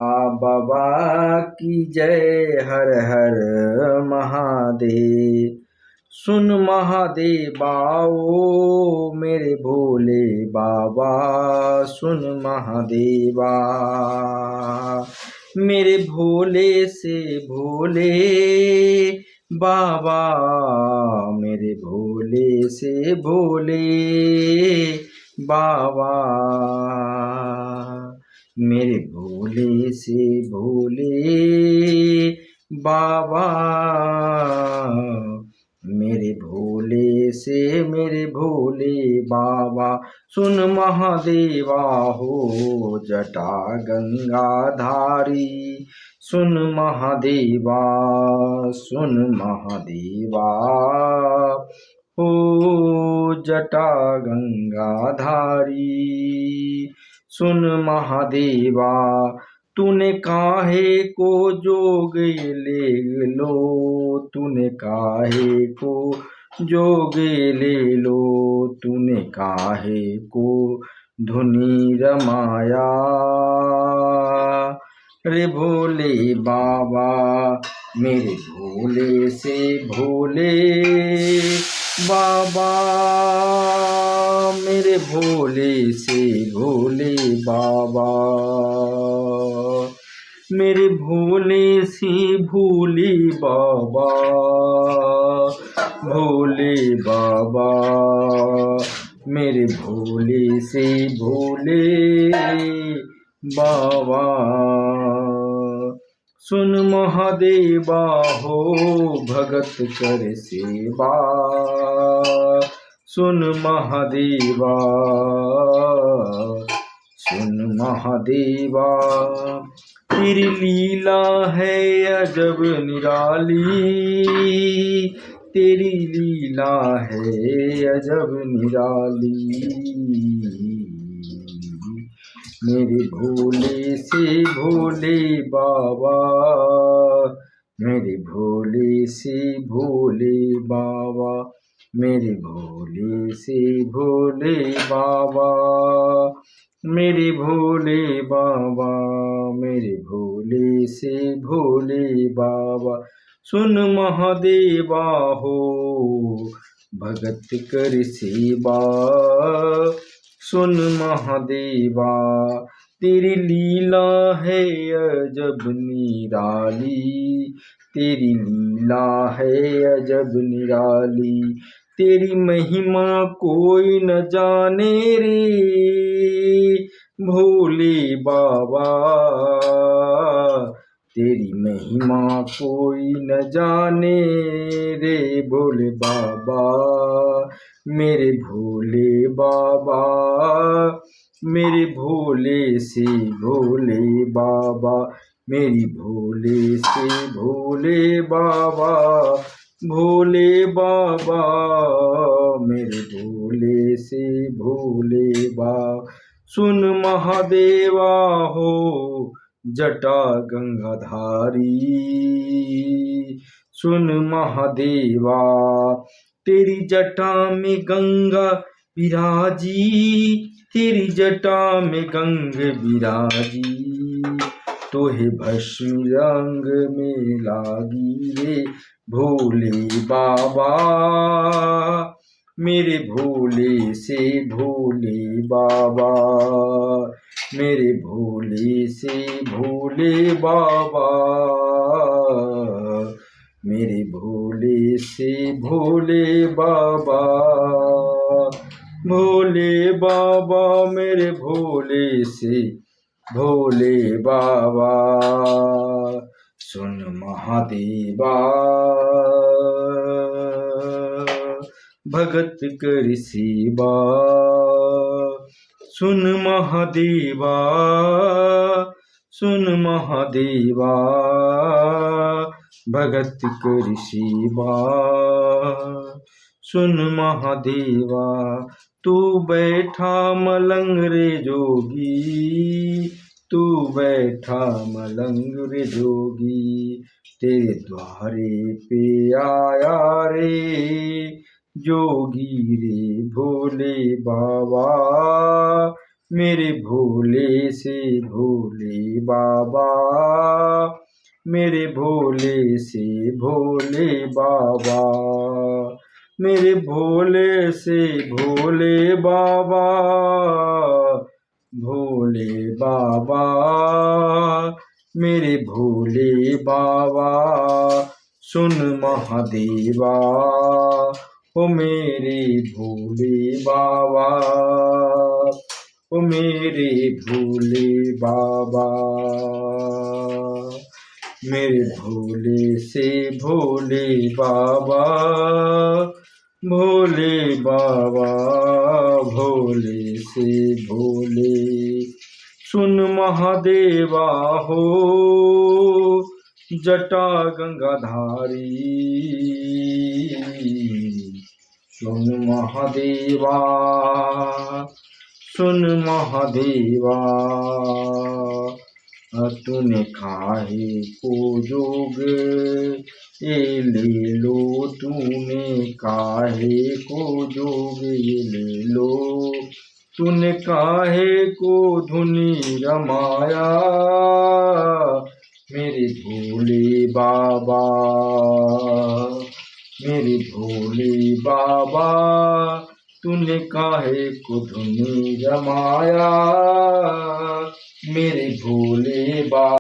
बाबा की जय। हर हर महादेव। सुन महादेवा ओ मेरे भोले बाबा, सुन महादेवा। मेरे भोले से भोले बाबा, मेरे भोले से भोले बाबा, मेरे भोले से भोले बाबा, मेरे भोले से मेरे भोले बाबा। सुन महादेवा हो जटा गंगाधारी, सुन महादेवा, सुन महादेवा हो जटा गंगाधारी। सुन महादेवा, तूने काहे को जोग ले लो, तूने काहे को जोग ले लो, तूने काहे को धुनी रमाया। रे भोले बाबा, मेरे भोले से भोले बाबा, मेरे भोले से भोले बाबा, मेरे भोले से भोले बाबा, भोले बाबा, मेरे भोले से भोले बाबा। सुन महादेवा हो भगत कर सेवा, सुन महादेवा, सुन महादेवा। तेरी लीला है अजब निराली, तेरी लीला है अजब निराली। मेरे भोले से भोले बाबा, मेरे भोले से भोले बाबा, मेरे भोले से भोले बाबा, मेरे भोले बाबा, मेरे भोले से भोले बाबा। सुन महादेवा हो भगत कर सेवा, सुन महादेवा। तेरी लीला है अजब निराली, तेरी लीला है अजब निराली। तेरी महिमा कोई न जाने रे भोले बाबा, तेरी महिमा कोई न जाने रे भोले बाबा। मेरे भोले बाबा, मेरे भोले से भोले बाबा, मेरी भोले से भोले बाबा, भोले बाबा, मेरे भोले से भोले बाबा। सुन महादेवा हो जटा गंगाधारी, सुन महादेवा। तेरी जटा में गंगा विराजी, तेरी जटा में गंग विराजी। तोहे भस्म रंग में लागी रे भोले बाबा, मेरे भोले से भोले बाबा, मेरे भोले से भोले बाबा, मेरे भोले से भोले बाबा, भोले बाबा, मेरे भोले से भोले बाबा। सुन महादेवा भगत कर सेवा, सुन महादेवा, सुन महादेवा, भगत कर सेवा, सुन महादेवा। तू बैठा मलंग रे जोगी, तू बैठा मलंग रे जोगी। तेरे द्वारे पे आया रे जोगी रे भोले बाबा, मेरे भोले से भोले बाबा, मेरे भोले से भोले बाबा, मेरे भोले से भोले बाबा, भोले बाबा, मेरे भोले बाबा, सुन महादेवा, ओ मेरे भोले बाबा, ओ मेरे भोले बाबा, मेरे भोले से भोले बाबा, भोले बाबा, भोले से भोले, सुन महादेवा हो जटा गंगाधारी, सुन महादेवा, सुन महादेवा, तूने काहे को जोग ये ले लो, तूने काहे को जोग ये ले लो, तूने काहे को धुनी रमाया, मेरे भोले बाबा, मेरे भोले बाबा, तूने काहे को धुनी रमाया, मेरे भोले बाबा।